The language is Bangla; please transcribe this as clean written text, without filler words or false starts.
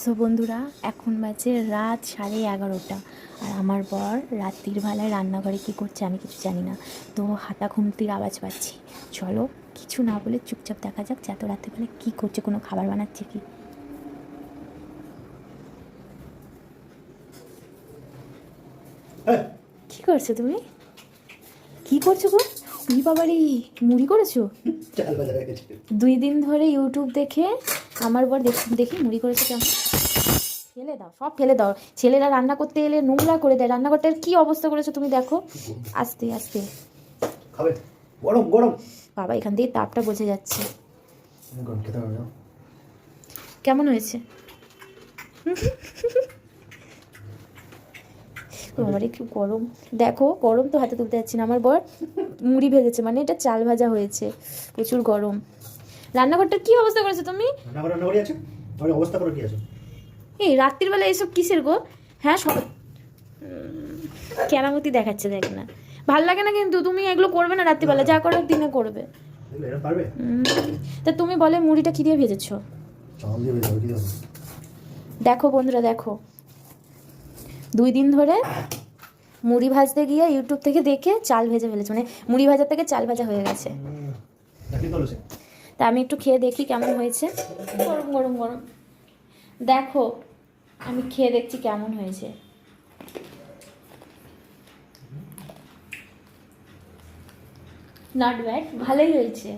সো বন্ধুরা, এখন বাজে রাত 11:30 আর আমার বর রাত্রির বেলায় রান্নাঘরে কী করছে আমি কিছু জানি না। তো হাতা খুন্তির আওয়াজ পাচ্ছি। চলো কিছু না বলে চুপচাপ দেখা যাক যে এত রাত্রিবেলায় কী করছে, কোনো খাবার বানাচ্ছে কি। কি করছো তুমি? কি করছো গো? উনি বাবারি, মুড়ি করেছো? 2 দিন ধরে ইউটিউব দেখে আমার বর দেখি মুড়ি করেছে কেমন। ফেলে দাও, সব ফেলে দাও। ছেলেরা রান্না করতে এলে নোংরা করে দেয়। রান্নাঘরটার কি অবস্থা করেছো তুমি দেখো। আস্তে আস্তে খাবে, গরম গরম। বাবা, এখান দিয়ে তাপটা বোঝা যাচ্ছে। কেমন হয়েছে? আমার একটু গরম, দেখো গরম তো হাতে তুলতে যাচ্ছি না। আমার বর মুড়ি ভেজেছে, মানে এটা চাল ভাজা হয়েছে, প্রচুর গরম। রান্নাঘরটার কি অবস্থা করেছো তুমি? রান্নাঘরে আছে, আমার অবস্থা করে কি আছে? এই রাত্রির বেলা এইসব কিসের গো? হ্যাঁ, সব কেরামতি দেখাচ্ছে, দেখ না, ভাল লাগে না। কিন্তু তুমি এগুলো করবে না রাত্রিবেলা, যা করার দিনে করবে। এরা পারবে? তা তুমি বলে মুড়িটা কি দিয়ে ভেজেছো? চাল দিয়ে ভেজাবে, কি হবে? দেখো বন্ধুরা, দেখো 2 দিন ধরে মুড়ি ভাজতে গিয়ে ইউটিউব থেকে দেখে চাল ভেজে ফেলেছে, মানে মুড়ি ভাজার থেকে চাল ভাজা হয়ে গেছে। দেখি তো লসে। তা আমি একটু খেয়ে দেখি কেমন হয়েছে। গরম গরম গরম, দেখো আমি খেয়ে দেখছি কেমন হয়েছে। নট ব্যাড, ভালোই হয়েছে।